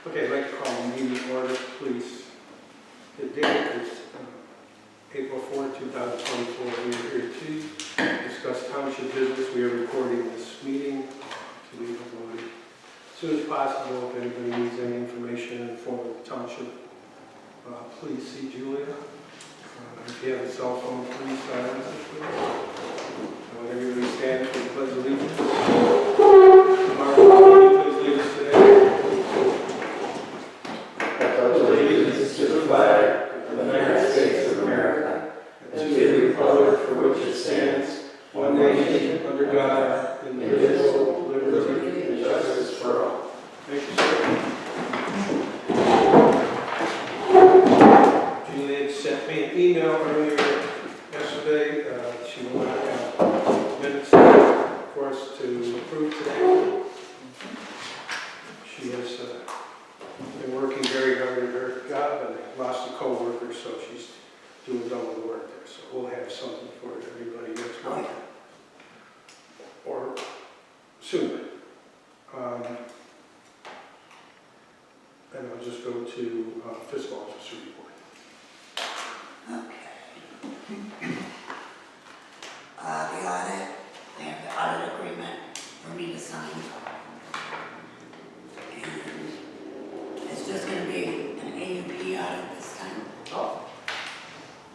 Okay, I'd like to call a meeting order, please. The date is April 4, 2024. We are here to discuss township business. We are recording this meeting to be uploaded as soon as possible. If anybody needs any information in the form of the township, please see Julia. If you have a cell phone, please silence it, please. Would everybody stand for the pledge of allegiance? Mark, please lead us today. Allegiance to the flag of the United States of America and to the republic for which it stands, one nation, under God, indivisible, with liberty and justice for all. Thank you, sir. Juliet sent me an email earlier yesterday. She wanted to have minutes for us to approve today. She has been working very hard at her job and lost a co-worker, so she's doing double work there. So we'll have something for everybody next month or soon. And I'll just go to fiscal officer report. Okay. The audit, they have the audit agreement for me to sign. And it's just going to be an AUP audit this time. Oh.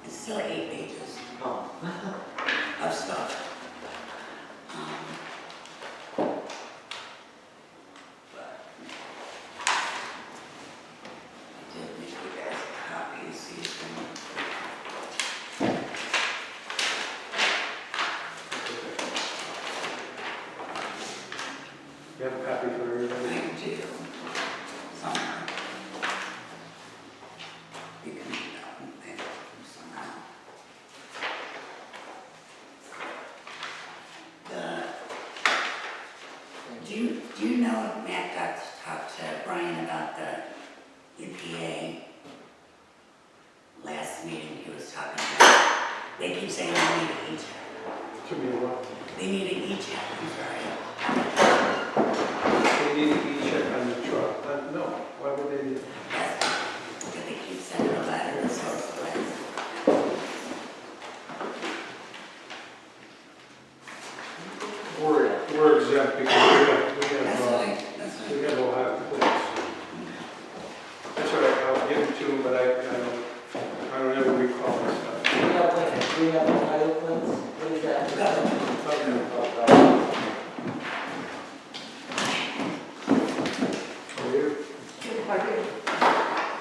It's still 8 pages of stuff. But I did make you guys a copy so you can. You have a copy for everybody? I do. Somewhere. You can read that one there somehow. Do you know if Matt got to talk to Brian about the EPA? Last meeting he was talking about. They keep saying they need an e-check. To be what? They need an e-check, I'm sorry. They need an e-check on the truck. No, why would they need? Yes, but they keep sending a letter to social rights. We're exempt because That's we right. have Ohio police. That's all right, I'll give it to them, but I don't ever recall this stuff. We have Ohio plans? What is that? Government.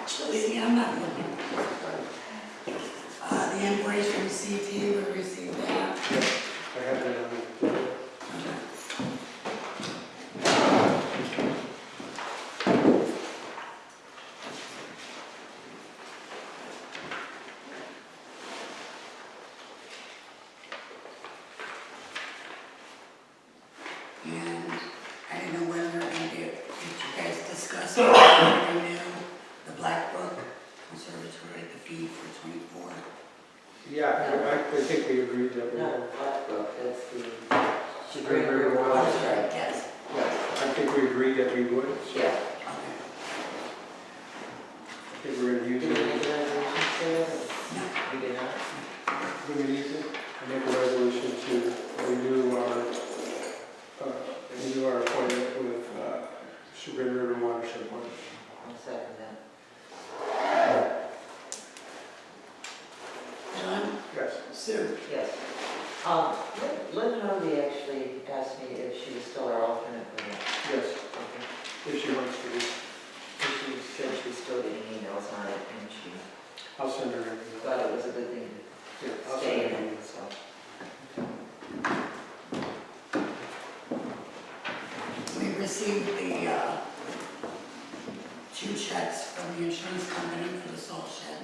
See, I'm not looking. The invoice from CT, we received that. I have that on the. And I didn't know whether did you guys discuss renew the Black Book Conservatory, the fee for 24. Yeah, I think we agreed that we No, would. Blackbrook, that's the. Supreme River Oh, Water. sorry, yes. I think we agreed that we would, so Yeah. Okay. I think we're going to use Did you make it. a resolution, Sarah? No. You did not? We're going to use it. I make a resolution to renew our appointment with Supreme River Watershed Board. I'll second that. John? Yes. Sue? Yes. Linda Harvey actually asked me if she was still our alternate for that. Yes. Okay. If she wants to be. She said she's still getting emails on it, and she I'll send her an email. thought it was a good thing to I'll stay send her an in, email. so. We received the 2 checks from the insurance company for the salt shed.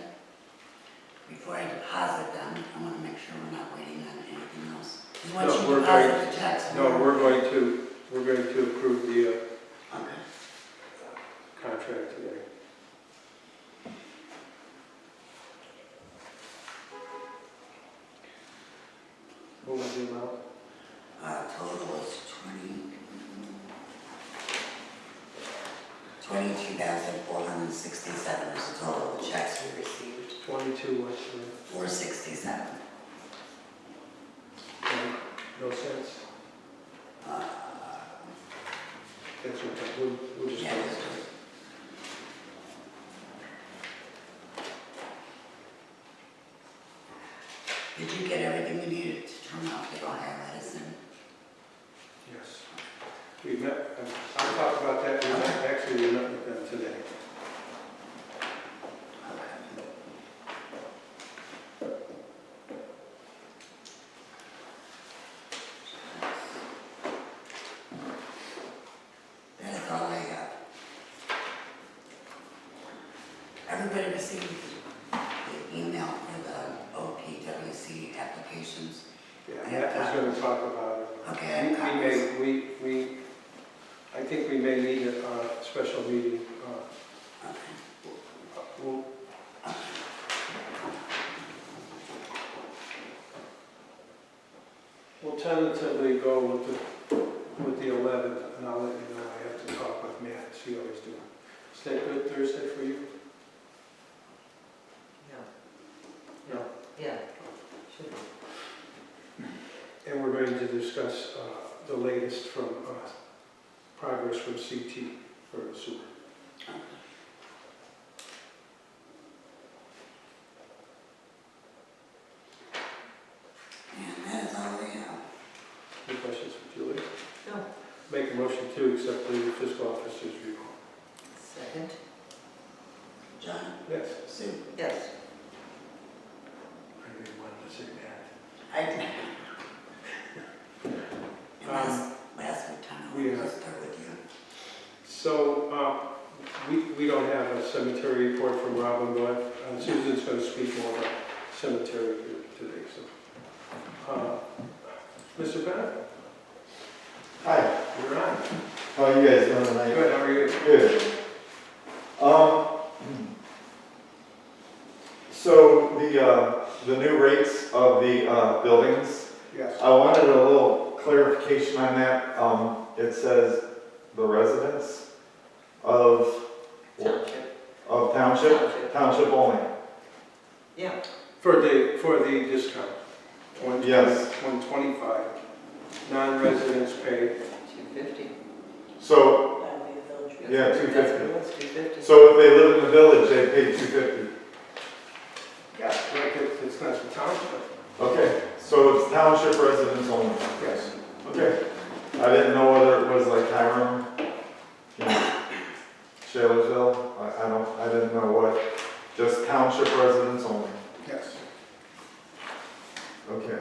Before I deposit them, I want to make sure we're not waiting on anything else. 'Cause once No, you we're deposit going- the checks. No, we're going to approve the Okay. contract today. What was the amount? Total was $22,467 is the total of the checks we received. 22, what's the, 467. no sense? Uh, That's okay, we'll just. Yeah, that's right. Did you get everything you needed to turn off the Ohio medicine? Yes. We met, I'll talk about that, we met, actually, we met with them today. That is all I have. Everybody received the email for the OPWC applications? Yeah, Matt was gonna talk about it. Okay, We I think we may need a special meeting. Okay. We'll, we'll tentatively go with the 11th, and I'll let you know. I have to talk with Matt, see how he's doing. Is that good Thursday for you? No? Yeah, should be. And we're going to discuss the latest from progress from CT for the sewer. And that is all we have. Any questions for Julie? No. Make a motion to accept the fiscal officer's report. Second? John? Yes. Sue? Yes. I really wanted to say that. I did. And last week, Tom, We I'll have- start with you. So, we don't have a cemetery report from Robin, but Susan's going to speak more about cemetery here today, so. Mr. Bennett, Hi, you're on. how are you guys doing tonight? Good, how are you? Good. So the new rates of the buildings, Yes. I wanted a little clarification on that. It says the residents of Township. township only. Yeah. For the discount. Yes. 125. Non-residents pay. 250. So, That'll be the village. Yeah, 250. That's 250. so if they live in the village, they pay $250. Yeah, like it's not the township. Okay, so it's township residents only. Yes. Okay. I didn't know whether it was like Hiram, you know, Shalersville. I didn't know what. Just township residents only. Yes. Okay.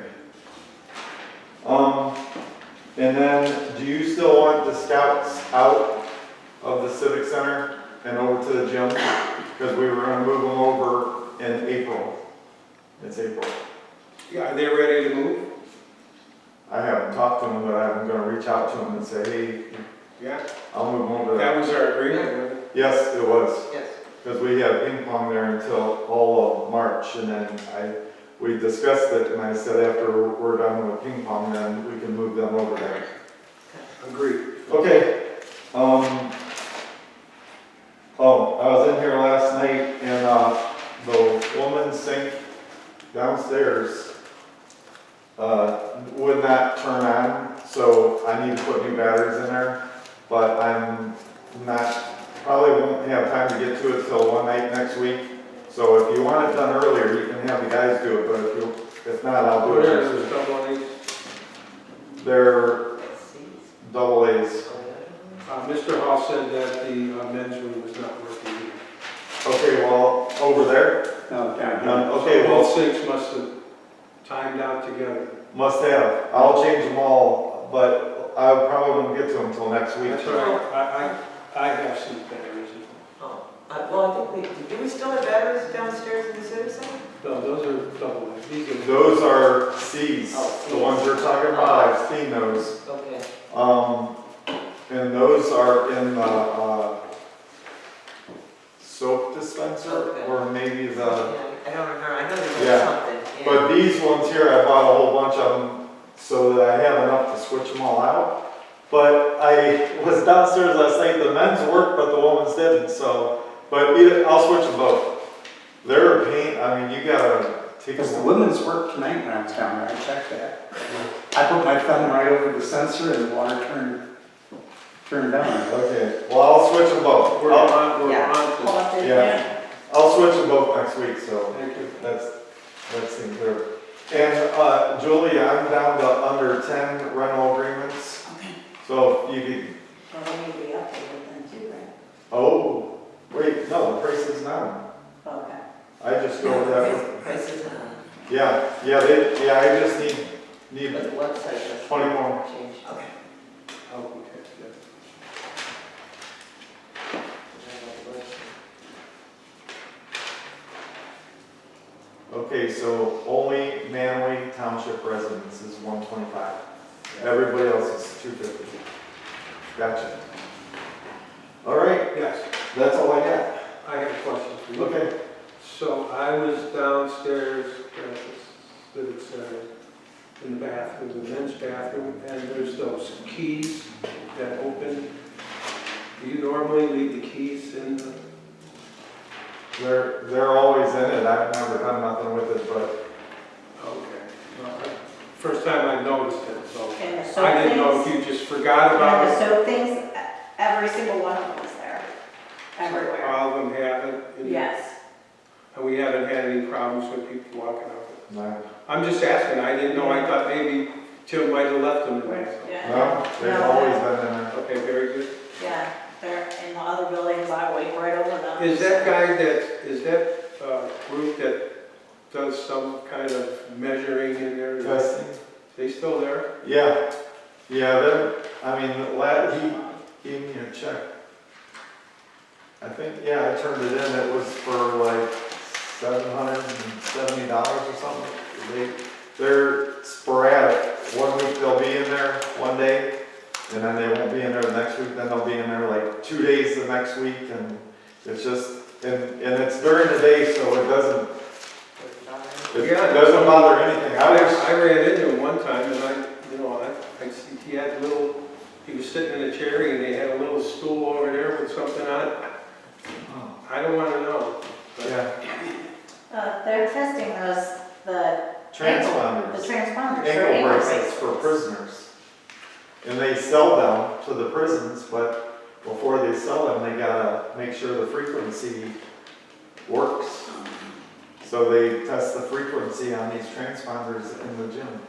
And then, do you still want the scouts out of the civic center and over to the gym? Because we were going to move them over in April. It's April. Yeah, are they ready to move? I haven't talked to them, but I'm going to reach out to them and say, hey, Yeah. I'll move them over there. That was our agreement, wasn't it? Yes, it was. Yes. Because we had ping pong there until all of March, and then we discussed it, and I said after we're done with ping pong, then we can move them over there. Agreed. Okay. I was in here last night, and the woman's sink downstairs would not turn on, so I need to put new batteries in there, but I'm not, probably won't have time to get to it till one night next week. So if you want it done earlier, you can have the guys do it, but if not, I'll do What it are next those week. double A's? They're double A's. Mr. Hall said that the men's room was not working either. Okay, well, over there? No, Okay, Both well, sinks must have timed out together. must have. I'll change them all, but I probably won't get to them until next week. That's right. I have some batteries. Oh, well, I think do we still have batteries downstairs in the civic center? No, those are double A's. These are. Those are C's, Oh, the ones we're talking about. I've seen those. Okay. And those are in the soap dispenser, Okay. or maybe the, Yeah, I don't remember. I know there was Yeah. something. Yeah. but these ones here, I bought a whole bunch of them so that I have enough to switch them all out. But I was downstairs last night, the men's worked, but the women's didn't, so, but I'll switch them both. They're a pain, I mean, you gotta take Because the them. women's worked tonight when I was down there, I checked that. I put my thumb right over the sensor and the water turned down. Okay, well, I'll switch them both. We're on to, Yeah, I'll switch them both next week, so thank you. that seems clear. And Julie, I'm down to under 10 rental agreements, Okay. so you could, Well, they need to be updated then too, right? oh, wait, no, the price is down. Okay. I just go with that. Prices on, Yeah, I just need but the website doesn't 20 more. change. Okay. Oh, okay, yeah. Okay, so only Mantua Township residents is 125. Everybody else is 250. Gotcha. All right, Yes, that's all I got. I have a question for you. Okay. So I was downstairs, in the bathroom, the men's bathroom, and there's those keys that open. Do you normally leave the keys in the? They're always in it. I've never done nothing with it, but Okay. Well, first time I noticed it, so And the soap I didn't know if things, you just forgot and about the it. soap things, every single one of them is there, everywhere. All of them have it. and- Yes. And we haven't had any problems with people walking out. no, I'm just asking, I didn't know, I thought maybe Tim might have left them in there. Yeah. they've No. always been in there. Okay, very good. Yeah, they're in the other buildings, I wait right over them. Is that guy is that group that does some kind of measuring in there? Testing. They still there? Yeah, I mean, he gave me a check. I think, yeah, I turned it in, it was for like $770 or something. They're sporadic. 1 week they'll be in there one day, and then they won't be in there the next week, then they'll be in there like 2 days the next week, and it's just, and it's during the day, so it doesn't bother anything. I ran into him one time and I see he had he was sitting in a chair and they had a little stool over there with something on it. I don't want to know. but- Yeah, They're testing the transponders. transponders for Ankle ankle bracelets for prisoners. And they sell them to the prisons, but before they sell them, they gotta make sure the frequency works. So they test the frequency on these transponders in the gym.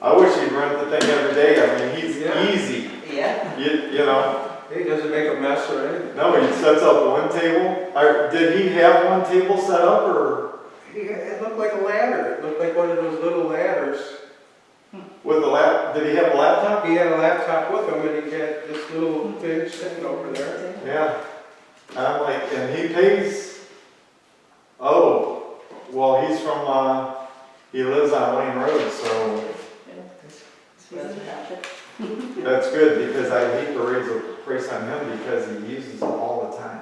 I wish he'd rent the thing every day. I mean, he's Yeah. easy. Yeah, You know, He doesn't make a mess or anything. no, he sets up one table. Did he have one table set up, or It looked like a ladder. It looked like one of those little ladders. with the did he have a laptop? He had a laptop with him and he had this little thing sitting over there. Yeah. And I'm like, and he pays, oh, well, he's from, he lives on Wayne Road, so that's good, because I hate to raise a price on him because he uses it all the time.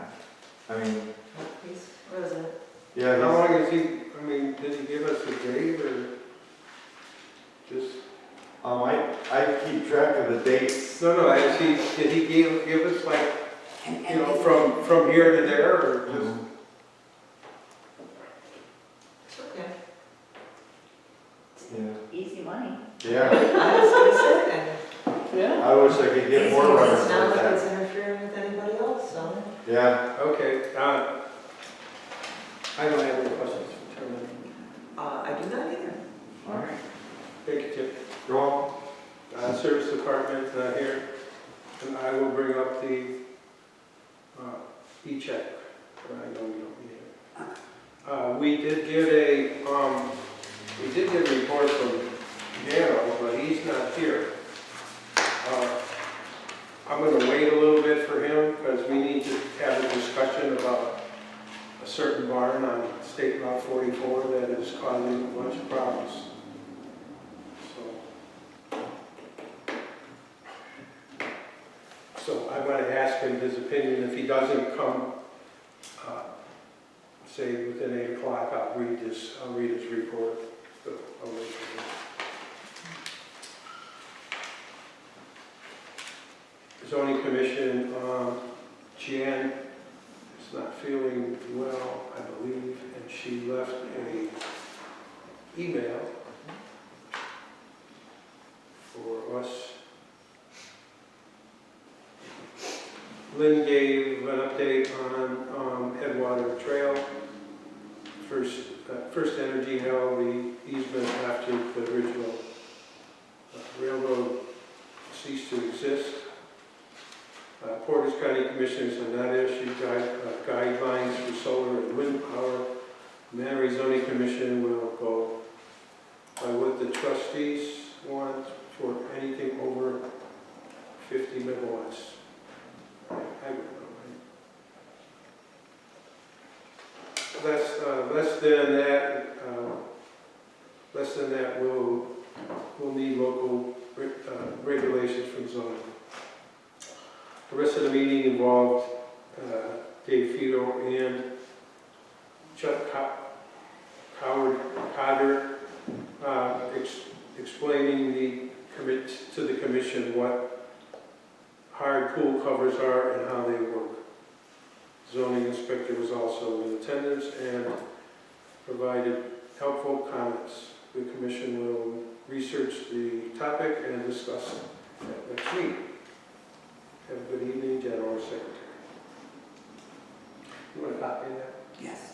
I mean, what is it? yeah, How long is he, did he give us a date or just? I keep track of the dates. No, did he give us like, And from here to there or just? It's okay. Yeah. Easy money. Yeah, I was gonna say, I wish I could get more runners it's not like like it's that. interfering with anybody else, so. Yeah, Okay, I don't have any questions for Chairman. I do not either. all right, Thank you, Tim. go on. Service Department here, and I will bring up the e-check, but I know we don't need it. We did get a report from Dano, but he's not here. I'm gonna wait a little bit for him, because we need to have a discussion about a certain barn on State Route 44 that is causing a bunch of problems. So I'm going to ask him his opinion. If he doesn't come, say within 8 o'clock, I'll read his report. So I'll wait for him. zoning commission, Jan is not feeling well, I believe, and she left a email for us. Lynn gave an update on Headwater Trail. First Energy held the easement after the original railroad ceased to exist. Portage County Commissioners have not issued guidelines for solar and wind power. Mantua Zoning Commission will go by what the trustees want for anything over 50 megawatts. I don't know. Less than that, we'll need local regulations from zoning. The rest of the meeting involved Dave Fito and Chuck Cotter explaining to the commission what hard pool covers are and how they work. Zoning inspector was also in attendance and provided helpful comments. The commission will research the topic and discuss it next week. Have a good evening, General Secretary. You want to copy that? Yes.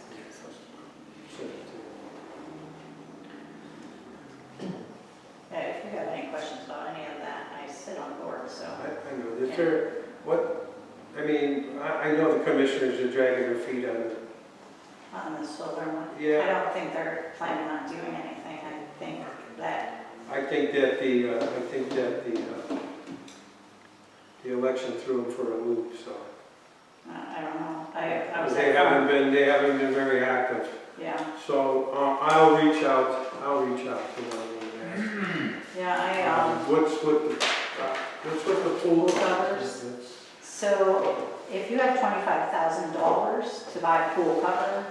Send it to me. If you have any questions about any of that, I sit on board, so. I know, is there, I know the commissioners are dragging their feet on it. On the solar one? Yeah. I don't think they're planning on doing anything. I think that, I think that the election threw them for a loop, so. I don't know. I was They at haven't been very active. Yeah, So, I'll reach out to them. yeah, What's with the pool? pool covers. So if you have $25,000 to buy pool cover,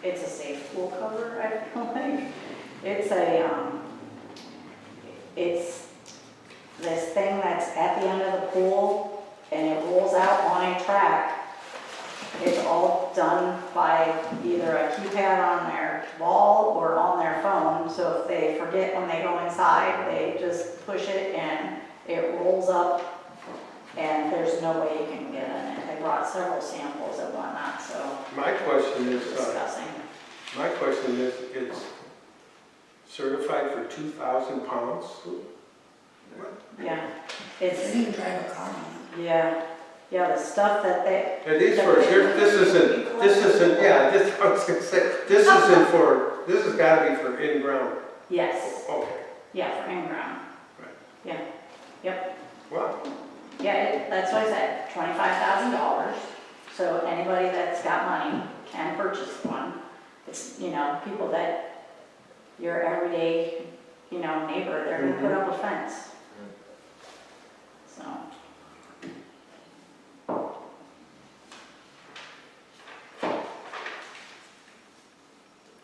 it's a safe pool cover, I feel like. It's this thing that's at the end of the pool and it rolls out on a track. It's all done by either a keypad on their wall or on their phone. So if they forget when they go inside, they just push it and it rolls up and there's no way you can get in it. I brought several samples and whatnot, so My question is, discussing. it's certified for 2,000 pounds? Yeah, They it's, didn't drive a car on it. yeah, the stuff that they, Are these this has got to be for in-ground. yes, Okay, yeah, for in-ground. Right. Yeah, yep. wow. Yeah, that's what I said, $25,000. So anybody that's got money can purchase one. It's, people that, your everyday, neighbor, they're gonna put up a fence. So.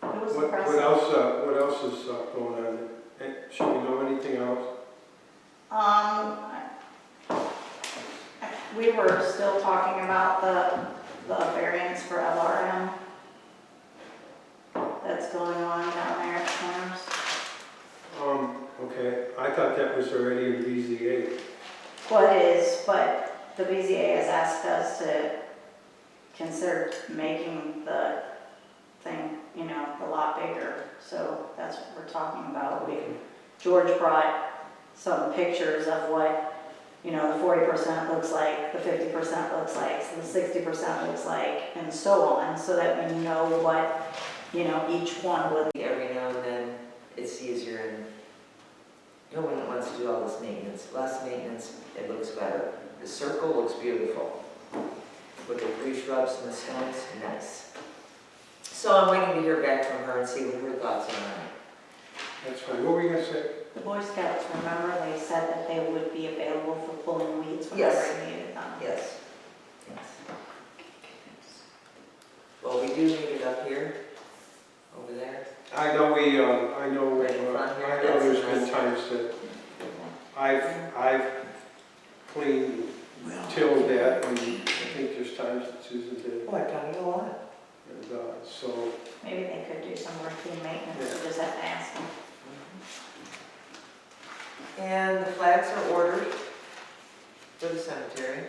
It was What impressive. else is going on? Should we know anything else? We were still talking about the variance for LRM that's going on down there at Corners. Okay, I thought that was already in BZA. Well, it is, but the BZA has asked us to consider making the thing, a lot bigger. So that's what we're talking about. George brought some pictures of what, the 40% looks like, the 50% looks like, the 60% looks like, and so on, so that we know what, each one would. Every now and then, it's easier and no one wants to do all this maintenance. Less maintenance, it looks better. The circle looks beautiful. With the tree shrubs and the stones, nice. So I'm waiting to hear back from her and see what her thoughts are on it. That's fine. What were you going to say? The Boy Scouts, remember, they said that they would be available for pulling weeds whenever Yes. they needed them. Yes. Yes. Well, we do need it up here, over there. I know Right in front here, I know that's there's nice. been times that I've cleaned Well, tilled that, and I think there's times that Susan did. Oh, I've done it a lot. And so, Maybe they could do some routine maintenance, you just have to ask them. And the flags are ordered for the cemetery.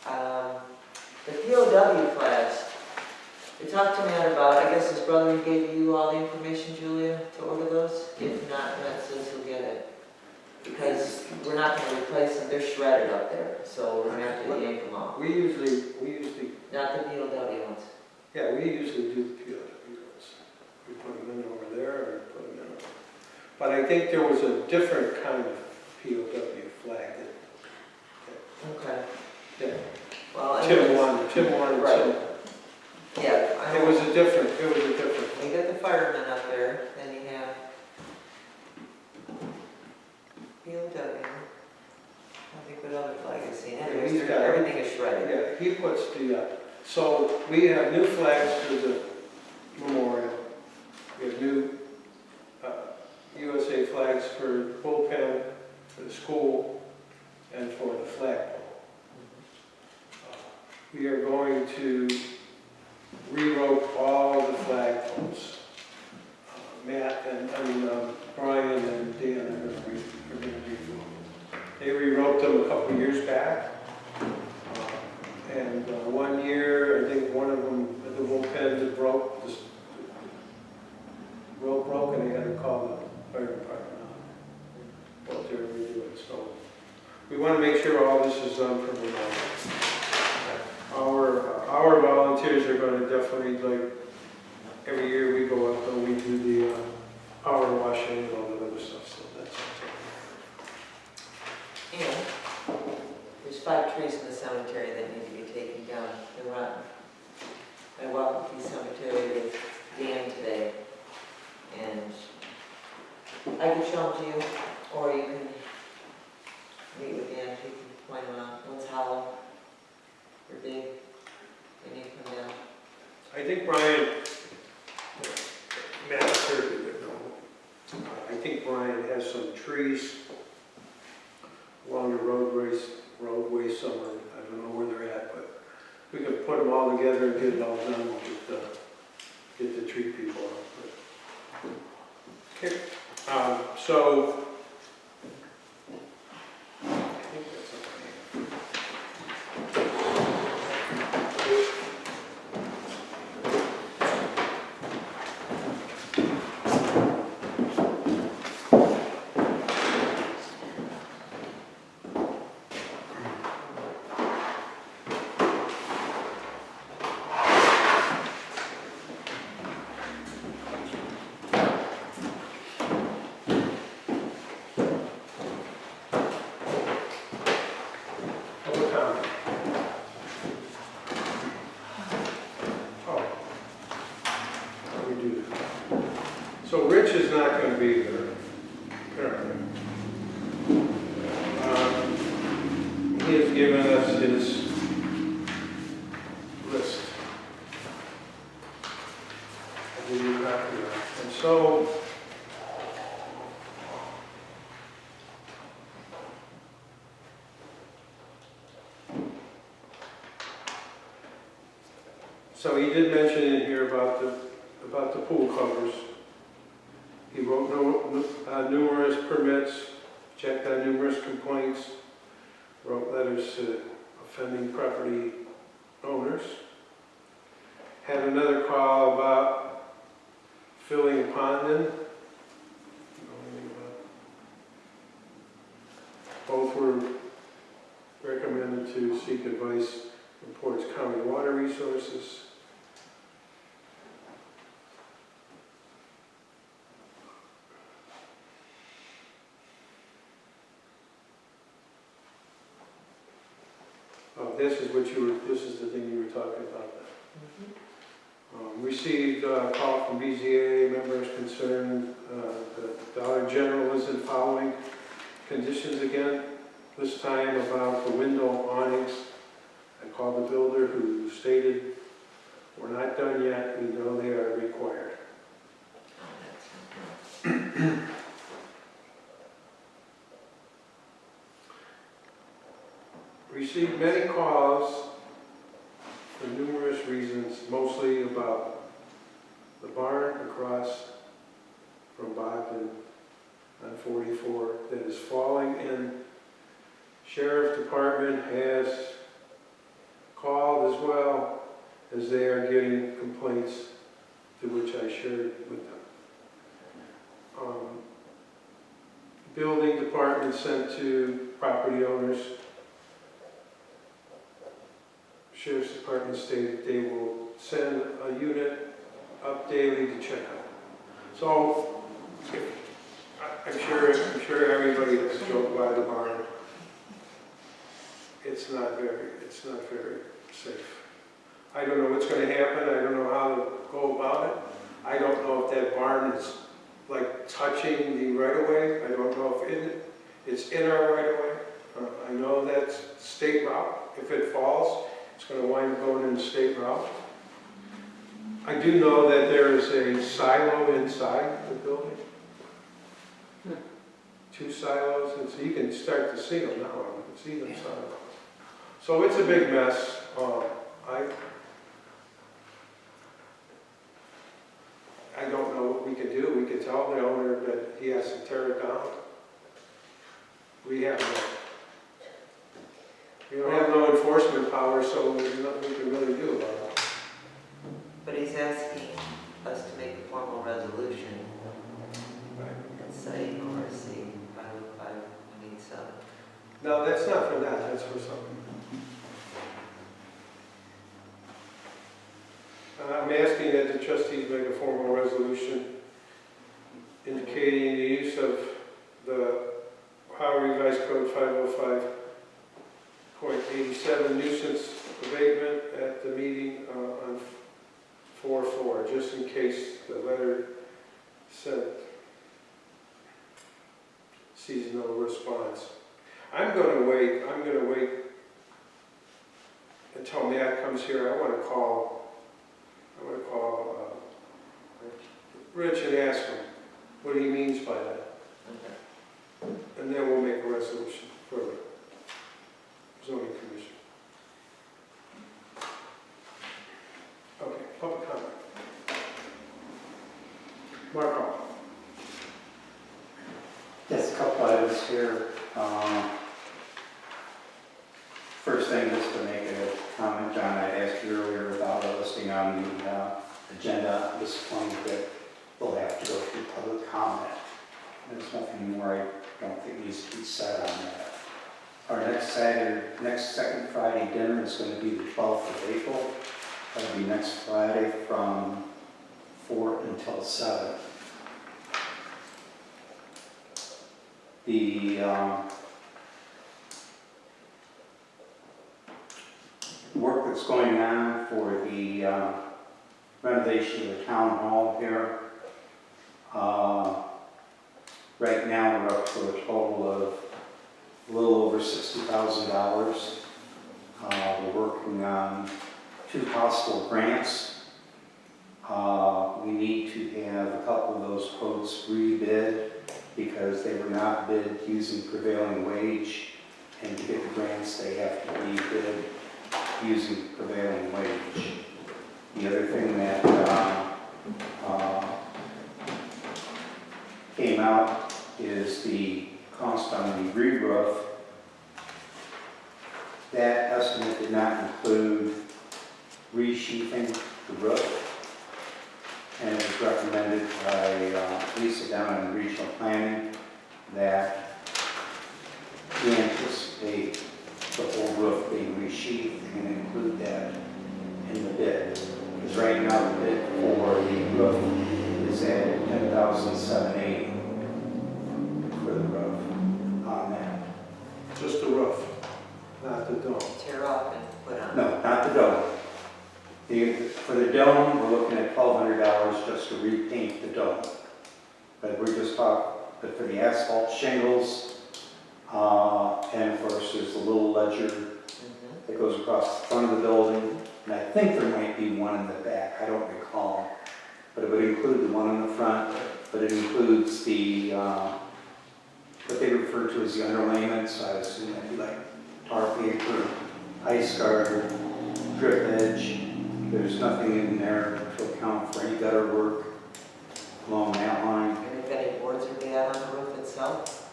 The POW flags, we talked to Matt about, I guess his brother gave you all the information, Julia, to order those? If not, Matt says he'll get it. Because we're not gonna replace them, they're shredded up there, so we're gonna have to yank them out. we usually, Not the POW ones. yeah, we usually do the POW ones. We put them in over there, or put them in over. But I think there was a different kind of POW flag Okay. that Well, Tim wanted Right. some. Yeah, I It know. was a different. We got the firemen up there, then you have POW. I think what other flag is seen. Anyways, He's got- everything is shredded. Yeah, he puts the, so we have new flags for the memorial. We have new USA flags for the bullpen, for the school, and for the flagpole. We are going to re-rope all the flagpoles. Matt and, Brian and Dan are going to re-rope them. They re-roped them a couple of years back. And 1 year, I think one of them, the bullpen, that broke, the rope broke, and they had to call the fire department on. What they're redoing, so. We want to make sure all this is done for the Our volunteers are going to definitely, like, every year we go up and we do the power washing and all that other stuff, so that's okay. And there's 5 trees in the cemetery that need to be taken down. They're rotten. I walked the cemetery with Dan today, and I can show them to you, or you can meet with Dan, he can point them out. One's hollow, they're big, they need to come down. I think Brian, Matt certainly would know. I think Brian has some trees along the roadway somewhere. I don't know where they're at, but we could put them all together and get it all done, get the tree people out. Okay, so I think that's okay. Public comment. Oh, how do we do that? So Rich is not going to be there, apparently. He has given us his list. I give you a copy of that. And so, he did mention in here about the pool covers. He wrote numerous permits, checked on numerous complaints, wrote letters to offending property owners. Had another call about filling a pond in. Both were recommended to seek advice from Portage County Water Resources. This is the thing you were talking about. Received a call from BZA members concerned the Dollar General isn't following conditions again, this time about the window awnings. I called the builder who stated, we're not done yet, we know they are required. Received many calls for numerous reasons, mostly about the barn across from Bodkin on 44 that is falling in. Sheriff Department has called as well, as they are getting complaints, to which I shared with them. Building Department sent to property owners. Sheriff's Department stated they will send a unit up daily to check on it. So, I'm sure everybody has drove by the barn. It's not very safe. I don't know what's going to happen. I don't know how to go about it. I don't know if that barn is like touching the right-of-way. I don't know if it's in our right-of-way. I know that's state route. If it falls, it's going to wind up going in the state route. I do know that there is a silo inside the building. 2 silos, and so you can start to see them now. You can see them silos. So it's a big mess. I don't know what we could do. We could tell the owner that he has to tear it down. We don't have no enforcement power, so there's nothing we can really do about it. But he's asking us to make a formal resolution and say ORC 505-187. No, that's not for that. That's for something. I'm asking that the trustees make a formal resolution indicating the use of the Ohio Revised Code 505.87 nuisance abatement at the meeting on 4/4, just in case the letter sent sees no response. I'm going to wait until Matt comes here. I want to call Rich and ask him what he means by that. Okay. And then we'll make a resolution for the zoning commission. Okay, public comment. Marco. Yes, a couple items here. First thing, just to make a comment, John, I asked you earlier about a listing on the agenda. At this point, that we'll have to go through public comment. There's nothing more I don't think needs to be said on that. Our next second Friday dinner is going to be the 12th of April. That'll be next Friday from 4 until 7. The work that's going on for the renovation of the town hall here, right now we're up to a total of a little over $60,000. We're working on 2 possible grants. We need to have a couple of those quotes rebid because they were not bid using prevailing wage, and to get the grants they have to be bid using prevailing wage. The other thing that came out is the cost on the re-roof. That estimate did not include resheathing the roof, and it was recommended by Lisa down in regional planning that we anticipate the whole roof being resheathed and include that in the bid. Because right now the bid for the roof is at $10,780 for the roof on that. Just the roof, not the dome. Tear off and put on. No, not the dome. For the dome, we're looking at $1,200 just to repaint the dome. But we're just talking, but for the asphalt shingles, and of course there's a little ledger that goes across the front of the building, and I think there might be one in the back, I don't recall. But it would include the one in the front, but it includes the, what they refer to as the underlayment, so I assume that'd be like tar paper, ice guard, drip edge. There's nothing in there to account for any gutter work along that line. And if any boards are bad on the roof itself?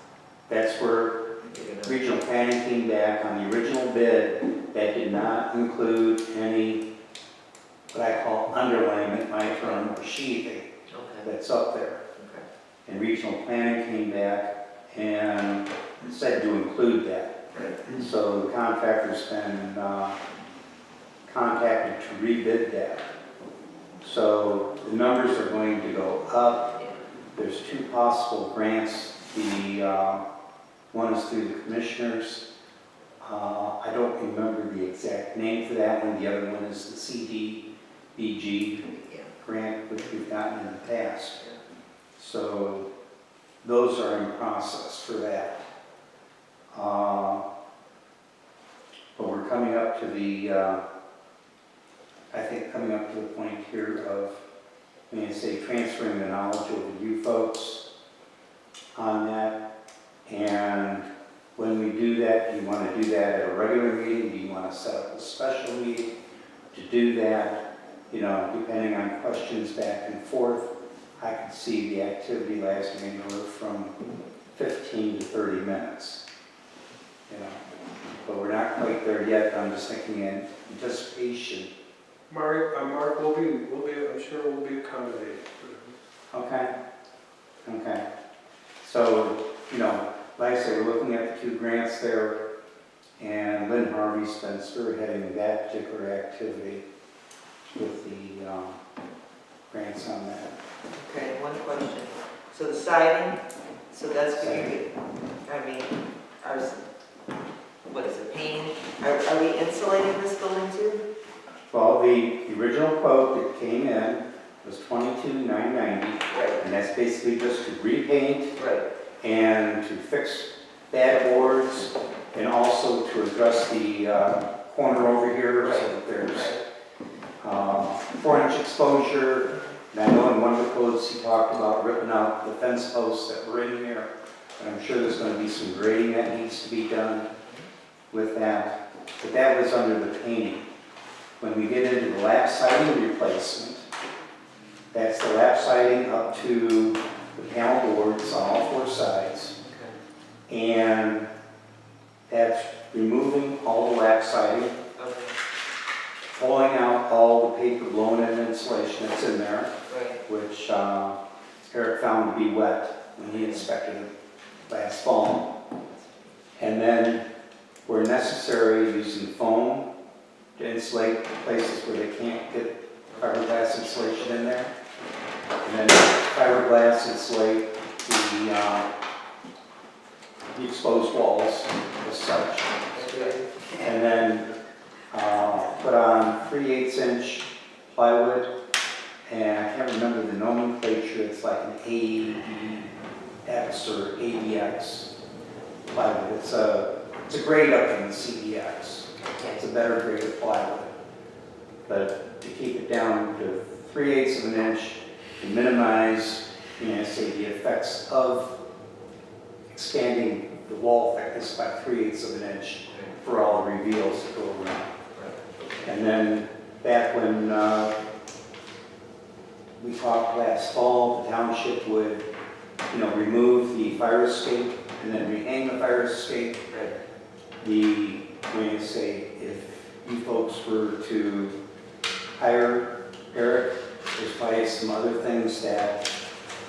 That's where You're gonna- regional planning came back on the original bid. That did not include any, what I call underlayment, my term, or sheathing Okay, that's up there. okay. And regional planning came back and said to include that. So the contractor's been contacted to rebid that. So the numbers are going to go up. There's two possible grants. The one is through the commissioners. I don't remember the exact name for that one. The other one is the CDBG Yeah. grant, which we've gotten in the past. So those are in process for that. But we're coming up to the, I think coming up to the point here of, when you say transferring the knowledge over to you folks on that. And when we do that, do you want to do that at a regular meeting? Do you want to set up a special meeting to do that? You know, depending on questions back and forth, I could see the activity lasting anywhere from 15 to 30 minutes. You know, but we're not quite there yet. I'm just thinking in anticipation. Mark, we'll be, I'm sure we'll be accommodated. Okay. Okay. So, you know, like I say, we're looking at the two grants there, and Lynn Harvey's been spearheading that particular activity with the grants on that. Okay, one question. So the siding, so that's going to be, I mean, ours, what is it, paint? Are we insulating this building too? Well, the original quote that came in was $22,990, Right, and that's basically just to repaint right. and to fix bad boards, and also to address the corner over here, so that there's 4-inch exposure. And I know in one of the quotes he talked about ripping out the fence posts that were in here, and I'm sure there's going to be some grading that needs to be done with that. But that was under the painting. When we get into the lap siding replacement, that's the lap siding up to the panel boards on all 4 sides. And that's removing all the lap siding, Okay, pulling out all the paper blown-in insulation that's in there, right. which Eric found to be wet when he inspected it last fall. And then, where necessary, using foam to insulate places where they can't get fiberglass insulation in there. And then fiberglass insulate the exposed walls as such. Okay. And then put on 3/8-inch plywood, and I can't remember the nomenclature. It's like an AEX or ABX plywood. It's a grade up in the CEX. It's a better grade of plywood. But to keep it down to 3/8 of an inch, to minimize, say, the effects of expanding the wall thickness by 3/8 of an inch for all the reveals that go around. And then back when we talked last fall, the township would, remove the fire escape and then rehang the fire escape. If you folks were to hire Eric, there's probably some other things that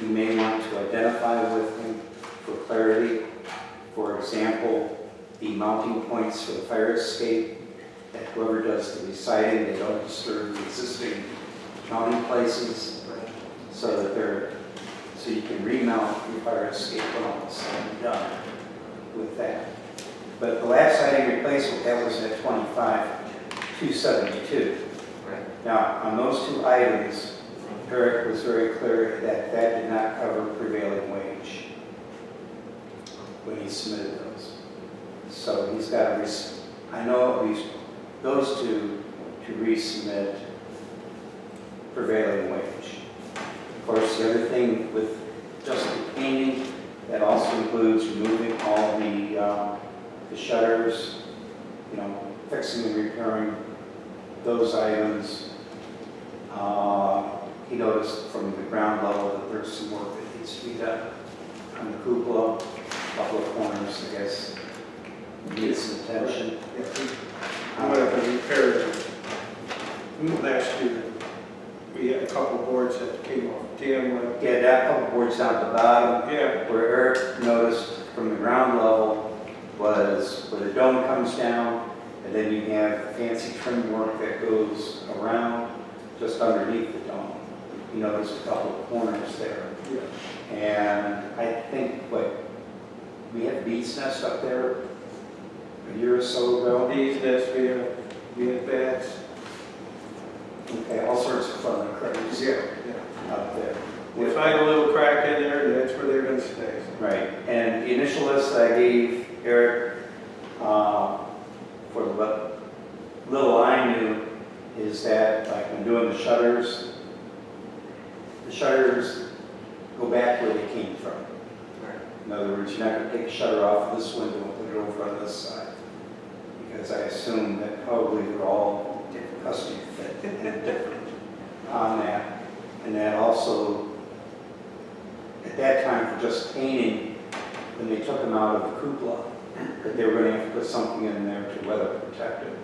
you may want to identify with him for clarity. For example, the mounting points for the fire escape, that whoever does the reciting, they don't disturb the existing mounting places, so you can remount your fire escape when all is said and done with that. But the lap siding replacement, that was at $25,272. Right. Now, on those 2 items, Eric was very clear that that did not cover prevailing wage when he submitted those. So he's got to, I know at least those 2 to resubmit prevailing wage. Of course, the other thing with just the painting, that also includes removing all the shutters fixing and repairing those items. He noticed from the ground level that there's some work that needs to be done on the cupola, a couple of corners, I guess, needs some attention. I went up and repaired it. Last year, we had a couple boards that came off. Dan went up. Yeah, that couple boards down at the bottom, Yeah, where Eric noticed from the ground level was where the dome comes down, and then you have fancy trim work that goes around just underneath the dome. You noticed a couple of corners there. yeah. And I think, we had bees nest up there a year or so ago. Bees nest, we had bats. Okay, all sorts of fun and critters Yeah, yeah. up there. We find a little crack in there, and that's where they're gonna stay. Right, and the initial list I gave Eric, for what little I knew, is that like when doing the shutters go back where they came from. In other words, you're not going to take a shutter off of this window and put it over on this side. Because I assume that probably they're all different custom fit and different on that. And that also, at that time for just painting, when they took them out of the cupola, that they were going to have to put something in there to weather protect it.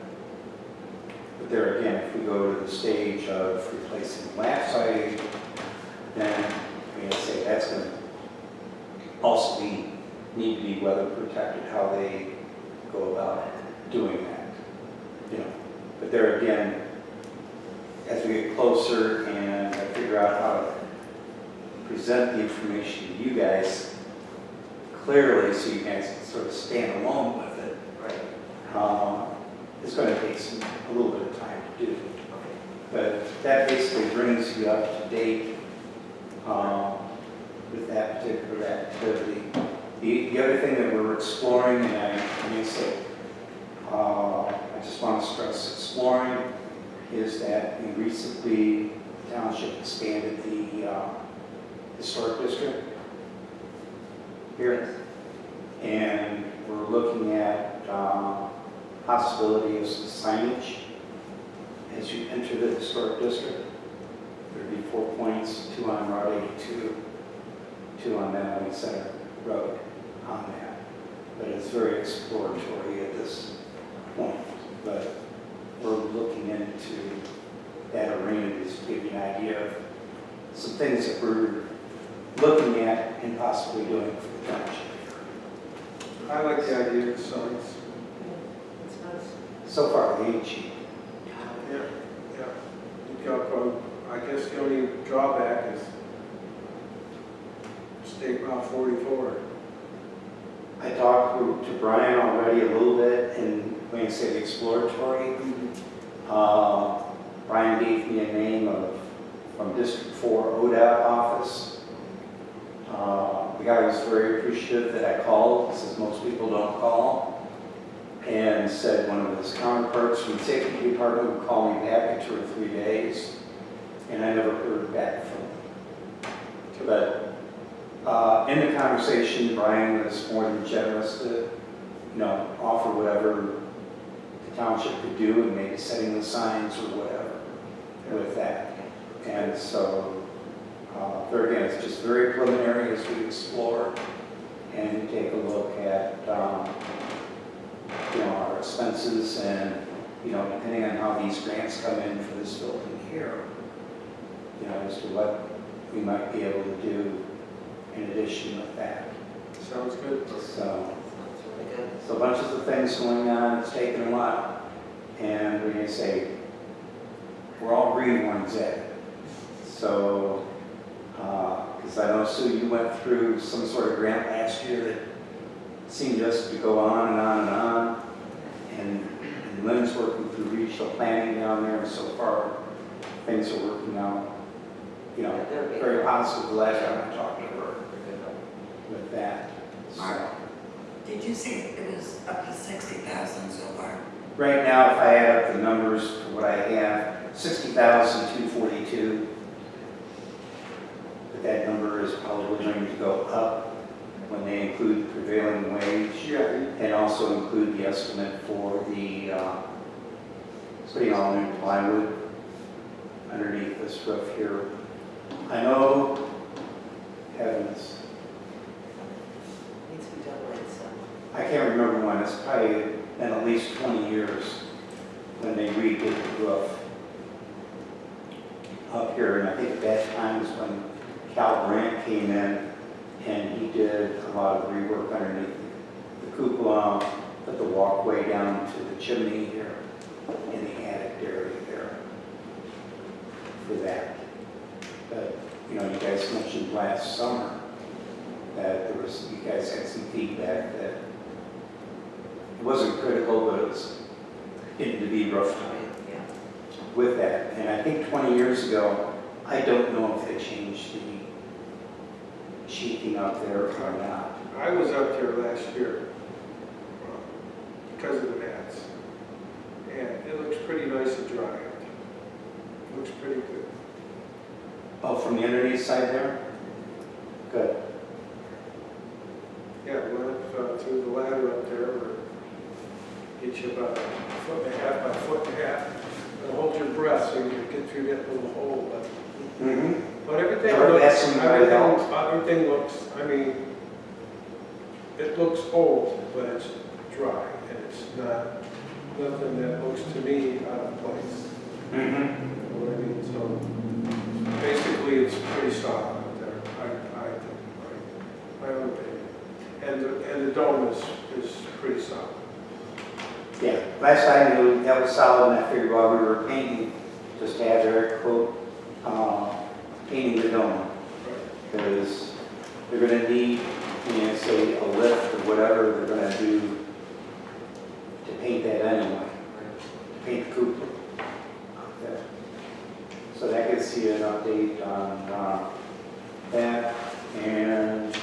But there again, if we go to the stage of replacing lap siding, then I'm going to say that's going to also need to be weather protected, how they go about doing that. But there again, as we get closer and I figure out how to present the information to you guys clearly so you guys can sort of stand alone with it, it's going to take a little bit of time to do. But that basically brings you up to date with that particular activity. The other thing that we're exploring, and I may say, I just want to stress exploring, is that we recently, the township expanded the historic district here. And we're looking at possibility of some signage as you enter the historic district. There'd be 4 points, 2 on Route 82, 2 on Mantua Center Road on that. But it's very exploratory at this point. But we're looking into that arena just to give you an idea of some things that we're looking at and possibly doing for the township. I like the idea of the signs. It's nice. So far, they ain't cheap. Yeah, yeah. You got, I guess the only drawback is State Route 44. I talked to Brian already a little bit, and when I say exploratory, Brian gave me a name from District 4 ODOT office. The guy was very appreciative that I called, says most people don't call, and said one of his counterparts from the safety department would call me back in 2 or 3 days, and I never heard back from him. But in the conversation, Brian was more than generous to, offer whatever the township could do, and maybe setting the signs or whatever with that. And so, there again, it's just very preliminary as we explore and take a look at, our expenses and, depending on how these grants come in for this building here, as to what we might be able to do in addition with that. Sounds good. So, That's really good. so a bunch of the things going on, it's taken a while. And we're going to say, we're all green ones at it. So, because I know, Sue, you went through some sort of grant last year that seemed just to go on and on and on. And Lynn's working through regional planning down there, and so far, things are working out, very positive the last time I talked to her with that. Mark, So, did you say it was up to 60,000 so far? right now, if I add up the numbers for what I have, 60,242. But that number is probably going to go up when they include prevailing wage Yeah, and also include the estimate for the putting all new plywood underneath this roof here. I know, heavens, Needs to be done right, so. I can't remember when, it's probably been at least 20 years when they redid the roof up here, and I think at that time was when Cal Brandt came in and he did a lot of rework underneath the cupola, put the walkway down to the chimney here in the attic area there for that. But, you know, you guys mentioned last summer that there was, you guys had some feedback that it wasn't critical, but it was getting to be rough time Yeah. with that. And I think 20 years ago, I don't know if they changed the sheathing up there or not. I was up there last year because of the mats. And it looks pretty nice and dry. It looks pretty good. Oh, from the underneath side there? Good. Yeah, we went through the ladder up there, or get you about 1.5 by 1.5 and hold your breath so you can get through that little hole. But everything Sure, looks, that's some good help. everything looks, I mean, it looks old, but it's dry, and it's not, nothing that looks to me out of place. You know what I mean? So basically, it's pretty solid out there, I think, my own opinion. And the dome is pretty solid. Yeah, last I knew, that was solid, and I figured while we were painting, just have Eric quote, painting the dome. Because they're gonna need, you know, say a lift or whatever they're gonna do to paint that anyway, to paint the cupola up there. So that gives you an update on that, and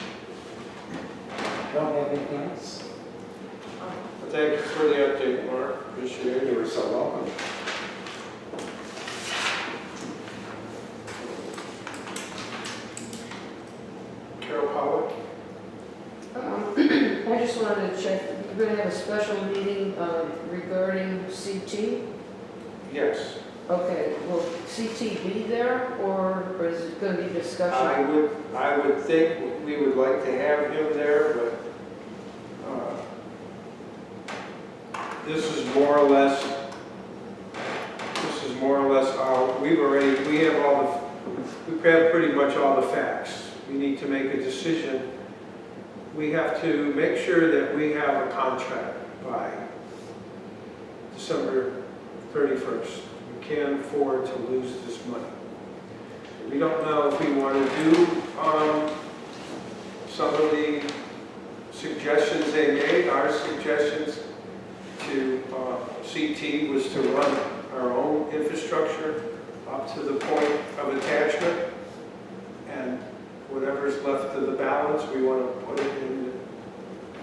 I don't have anything else. Thank you for the update, Mark, appreciate it. You were so welcome. Carol Powell? I just wanted to check, you're going to have a special meeting regarding CT? Yes. Okay, will CT be there, or is it going to be discussion? I would think we would like to have him there, but this is more or less we've had pretty much all the facts. We need to make a decision. We have to make sure that we have a contract by December 31st. We can't afford to lose this money. We don't know if we want to do some of the suggestions they made. Our suggestions to CT was to run our own infrastructure up to the point of attachment, and whatever's left of the balance, we want to put it in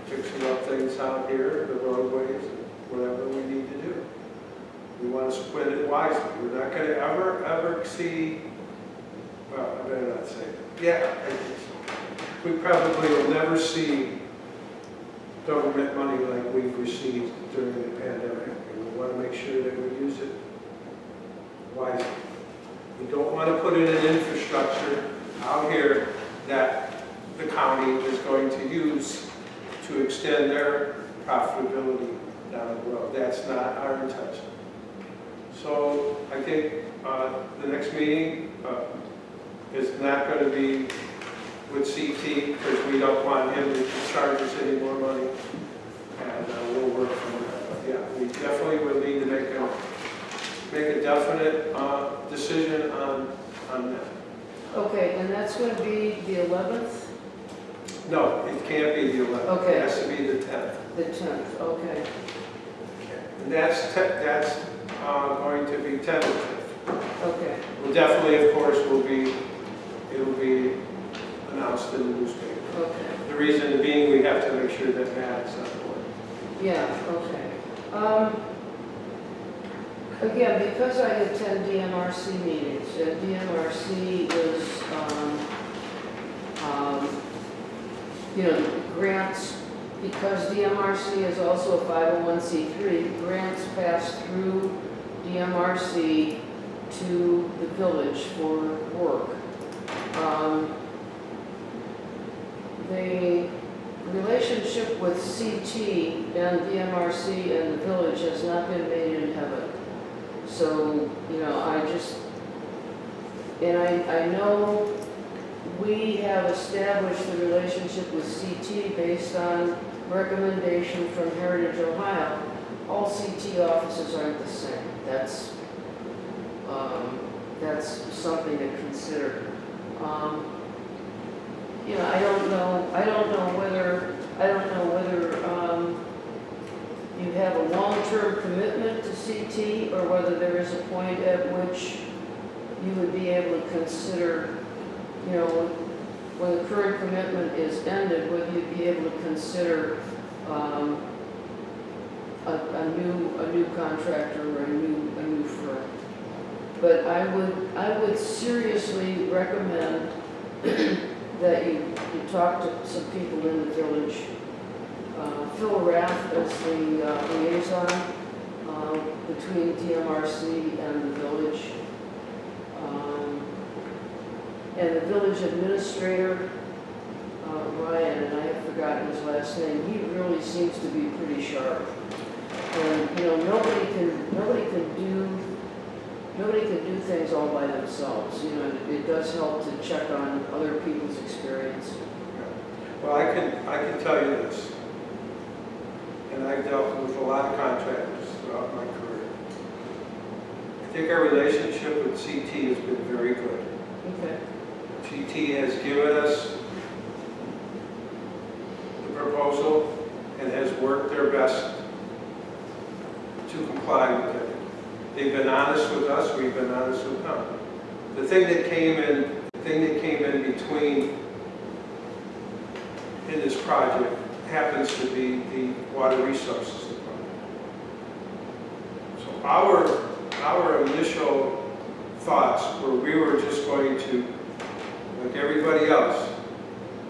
fixing up things out here, the roadways, and whatever we need to do. We want to split it wisely. We're not going to ever see, well, I better not say it. Yeah, I think so. We probably will never see government money like we've received during the pandemic, and we want to make sure that we use it wisely. We don't want to put in an infrastructure out here that the county is going to use to extend their profitability down the road. That's not our intention. So I think the next meeting is not going to be with CT, because we don't want him to charge us any more money, and we'll work from there. But yeah, we definitely will need to make a definite decision on that. Okay, and that's going to be the 11th? No, it can't be the 11th. Okay. It has to be the 10th. The 10th, okay. And that's going to be tentative. Okay, Well, definitely, of course, it'll be announced in the newspaper. okay. The reason being, we have to make sure that Matt's on board. Yeah, okay. Again, because I attend DMRC meetings, DMRC is you know, grants, because DMRC is also a 501c3, grants pass through DMRC to the village for work. The relationship with CT and DMRC and the village has not been made in heaven. So, you know, I know we have established the relationship with CT based on recommendation from Heritage Ohio. All CT offices aren't the same. That's something to consider. You know, I don't know whether you have a long-term commitment to CT, or whether there is a point at which you would be able to consider, you know, when the current commitment is ended, whether you'd be able to consider a new contractor or a new firm. But I would seriously recommend that you talk to some people in the village. Phil Rath is the liaison between DMRC and the village. And the village administrator, Ryan, and I have forgotten his last name, he really seems to be pretty sharp. And, you know, nobody can do things all by themselves. You know, it does help to check on other people's experience. Well, I can tell you this, and I've dealt with a lot of contractors throughout my career. I think our relationship with CT has been very good. Okay. CT has given us the proposal and has worked their best to comply with it. They've been honest with us, we've been honest with them. The thing that came in between in this project happens to be the water resources department. So our initial thoughts were we were just going to, like everybody else,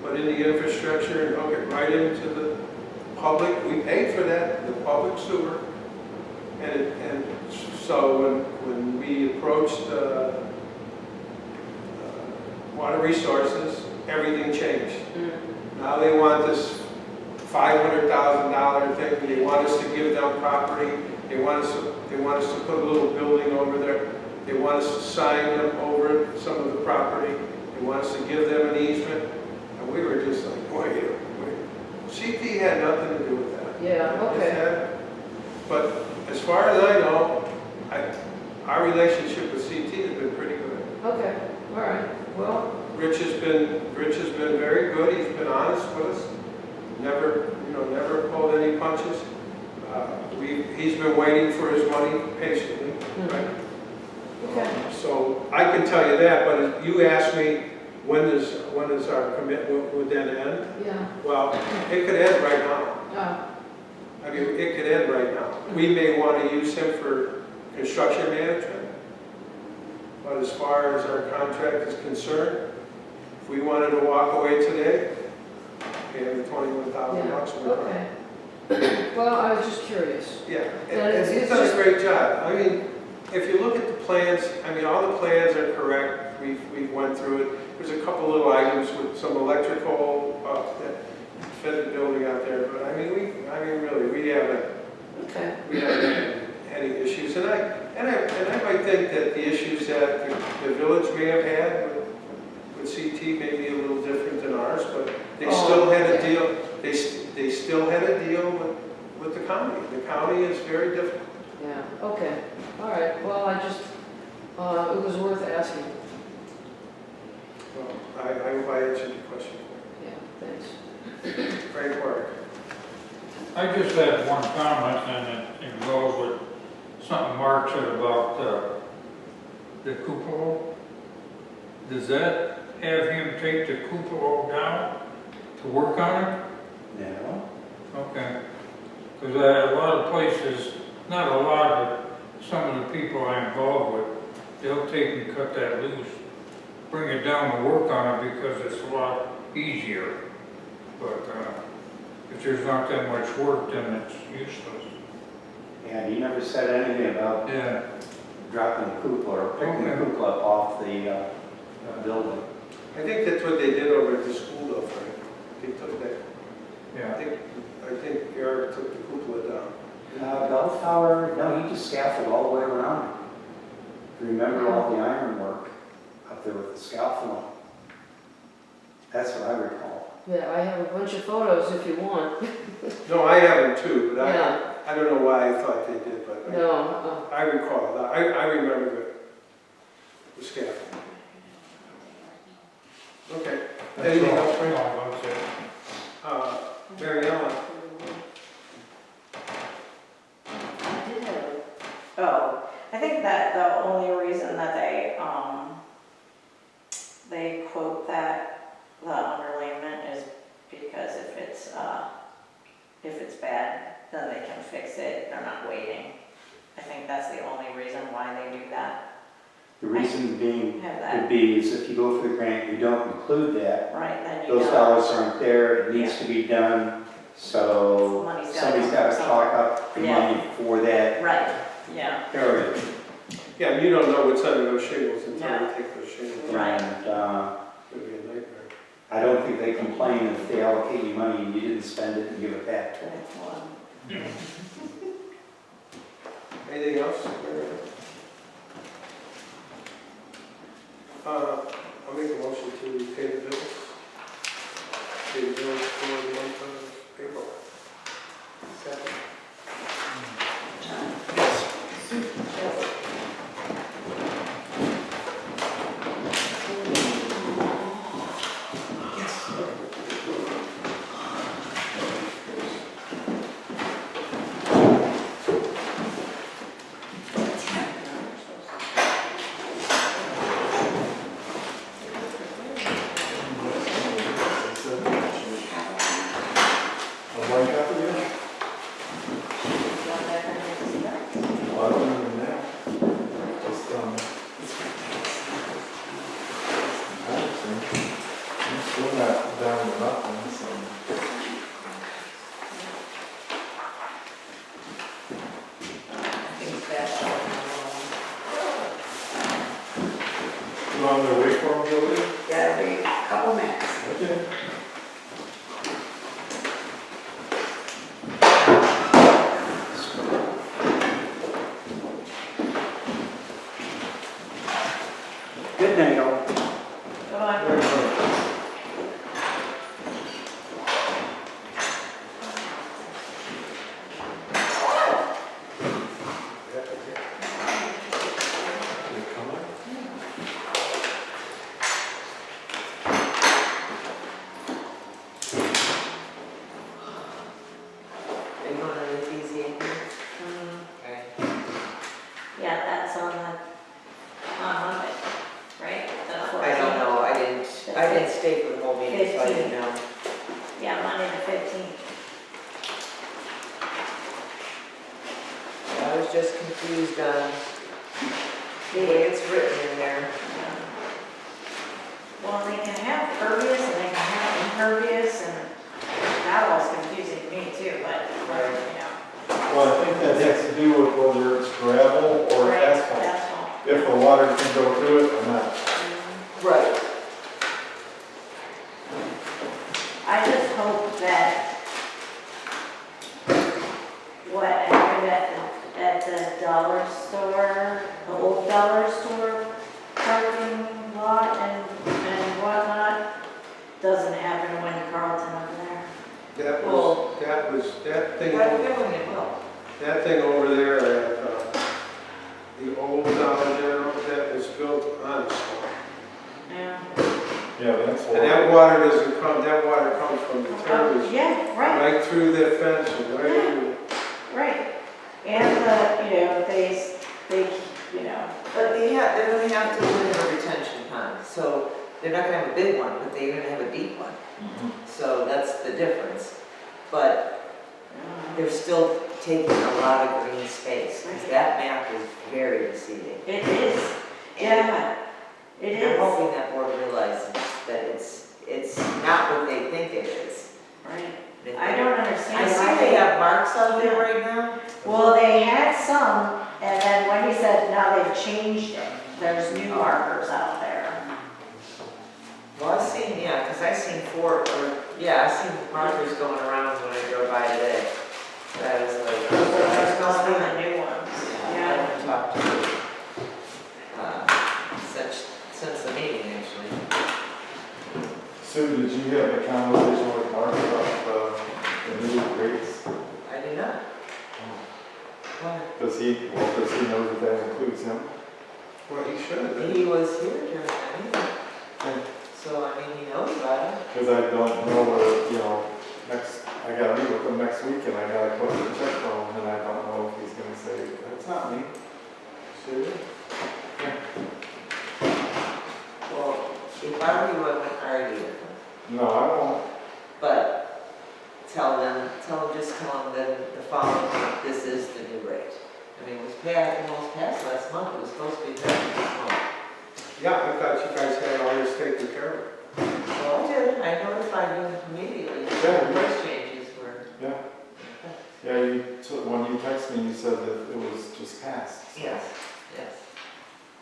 put in the infrastructure and hook it right into the public. We paid for that, the public sewer. And so when we approached water resources, everything changed. Now they want this $500,000 thing. They want us to give them property. They want us to put a little building over there. They want us to sign them over some of the property. They want us to give them an easement. And we were just like, wait. CP had nothing to do with that. Yeah, okay. But as far as I know, our relationship with CT has been pretty good. Okay, all right. Well, Rich has been very good. He's been honest with us. Never pulled any punches. He's been waiting for his money patiently. Right? okay. So I can tell you that. But you asked me when is our commitment would then end? Yeah. Well, it could end right now. I mean, it could end right now. We may want to use him for construction management, but as far as our contract is concerned, if we wanted to walk away today, pay him the $21,000. Okay. Well, I was just curious. Yeah, and he's done a great job. I mean, if you look at the plans, I mean, all the plans are correct. We've went through it. There's a couple little items with some electrical that fit the building out there, but I mean, really, we haven't had any issues. And I might think that the issues that the village may have had with CT may be a little different than ours, but they still had a deal. They still had a deal with the county. The county is very difficult. Yeah, okay. All right. Well, I just, it was worth asking. Well, I hope I answered your question. Yeah, thanks. Frank Warwick. I just had one comment, and it goes with something Mark said about the cupola. Does that have him take the cupola down to work on it? No. Okay. Because a lot of places, not a lot, but some of the people I'm involved with, they'll take and cut that loose, bring it down to work on it because it's a lot easier. but, if there's not that much work, then it's useless. And he never said anything about Yeah, dropping the cupola or picking the cupola up off the building. I think that's what they did over at the school though, Frank. They took that, I yeah. think Eric took the cupola down. Bell tower, no, he just scaffolded all the way around. If you remember all the ironwork up there with the scaffolding. That's what I recall. Yeah, I have a bunch of photos if you want. No, I have them too, but Yeah, I don't know why I thought they did, but no, I recall that. I remember the scaffold. Okay. Anything else, Frank? No, that's it. Mary Ellen? Oh, I think that the only reason that they quote that, the underlayment, is because if it's bad, then they can fix it, they're not waiting. I think that's the only reason why they do that. The reason being Have would that, be is if you go for the grant, you don't include that, right, then you those know. dollars aren't there, it needs to be done, so Money's gotta somebody's come got to from chalk up the Yeah. money for that Right, yeah, area. Yeah, and you don't know what's under those shingles until No. they take those shingles. Right. And It's gonna be a nightmare. I don't think they complain if they allocate you money and you didn't spend it and give it back to them. Anything else? I'll make a motion to pay the bills. Pay the bills for the month of April. Second. You want me to wait for him, Julie? Yeah, it'll be a couple minutes. Okay. Good night, all. Are you going to the BZA? Okay. yeah, that's on Monday, right? That's what I don't know, I didn't stay for the whole meeting, so I didn't know. Yeah, Monday the 15th. I was just confused on the way it's written in there. Well, they can have pervious and they can have impervious, and that was confusing to me too, but, you know. Well, I think that has to do with whether it's gravel or Right, asphalt. asphalt. If the water can go through it or not. Right. I just hope that what happened at the dollar store, the old dollar store parking lot and whatnot, doesn't happen when Carlton over there. That thing, God willing, it will. that thing over there at, the old Dollar General, that was built on stone. Yeah. Yeah, that's And that water doesn't come, that water comes from the Turbidge, Yeah, right, right through that fence and right in. right. And they, But they're gonna have to put in a retention pond, so they're not gonna have a big one, but they're gonna have a deep one. So that's the difference. But they're still taking a lot of green space, because that map is very deceiving. it is, yeah, it I'm is. hoping that board realizes that it's not what they think it is. Right. They- I don't understand I see why they have marks out there right now. Well, they had some, and then Wendy said now they've changed it. There's new markers out there. Well, I've seen, yeah, because I've seen I've seen markers going around when I drove by today. That is like, There's I supposed to be the new ones. Yeah. haven't talked to you, since the meeting, actually. Sue, did you have a conversation with Mark about the new rates? I do not. Why? Does he know that includes him? Well, he should have been. He was here during that meeting. Okay. So, I mean, he knows about it. Because I don't know whether, I gotta meet with him next week and I gotta collect the check from him and I don't know if he's gonna say, that's not me. Sue? Well, if I were you, I wouldn't argue with him. No, I won't. But tell them that the following month, this is the new rate. I mean, it was passed last month, it was supposed to be passed this month. Yeah, I thought you guys had all this taken care of. Well, I did, I notified you immediately. Yeah, The price changes were. Yeah. Yeah, when you texted me, you said that it was just passed. Yes, yes.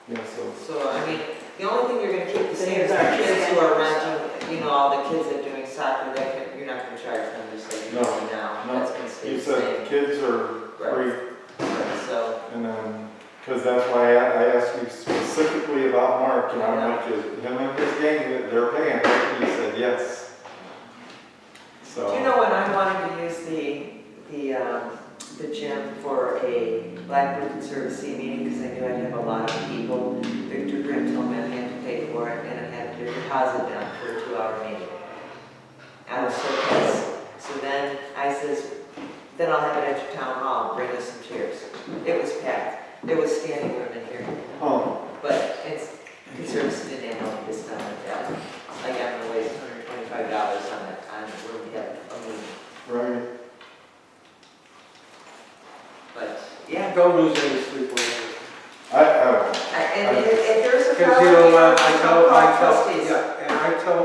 Yeah, so. So, I mean, the only thing you're gonna keep the same is the kids who are renting, all the kids that are doing soccer, you're not gonna charge them just like you're doing now. No, That's gonna stay You the said same. kids are free, Right, so, and then, because that's why I asked you specifically about Mark, and I'm like, him and his gang, they're paying, right? And you said yes. So. do you know when I wanted to use the gym for a Blackbird Conservancy meeting, because I knew I'd have a lot of people, Victor Grimm told me I had to pay for it, and I had to deposit down for a 2-hour meeting. I was so pissed. So then I says, then I'll have it at your town hall, bring us some chairs. It was packed. There was standing room in here. Oh, But it's Conservancy didn't have no discount like that. Like I'm gonna waste $125 on it, when we have a meeting. right. But, yeah. Don't lose any sleep over it. I won't. And if there's a Because problem, you know what, call trustees. yeah, and I tell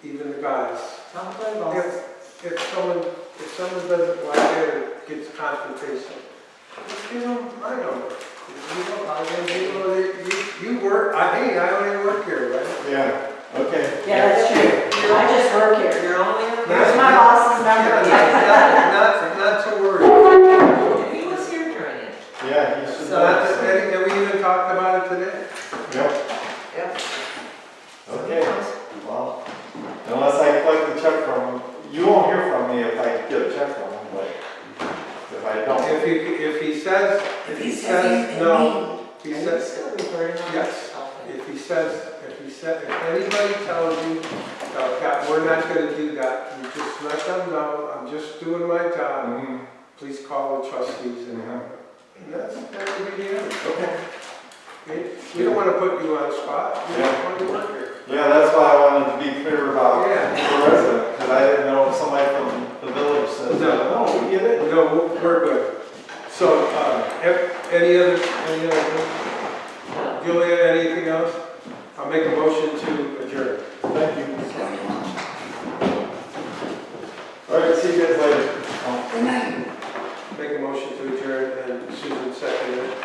even the guys, Tell them to play ball. if someone doesn't like it or gets confrontation, just give them my number. You work, I don't even work here, right? Yeah, okay. Yeah, that's true. I just work here. You're only in the. Here's my boss's number. Not to worry. He was here during it. Yeah, he should. And we even talked about it today. Yep, Yep. okay. Well, unless I collect the check from, you won't hear from me if I get a check from him, but if I don't. If he says anything no, mean, he And says, it's still recording on yes. this stuff. if anybody tells you that we're not gonna do that, you just let them know, I'm just doing my job, Mhm. please call the trustees and that would be the end. Okay. We don't wanna put you on the spot, we just want to work here. Yeah, that's why I wanted to be clear about Yeah. the resident, because I didn't know if somebody from the village said, no, we get it. No, we're good. So, any other, Julia, anything else? I'll make a motion to adjourn. Thank you. All right, see you guys later. Good night. Make a motion to adjourn, and Susan seconded it.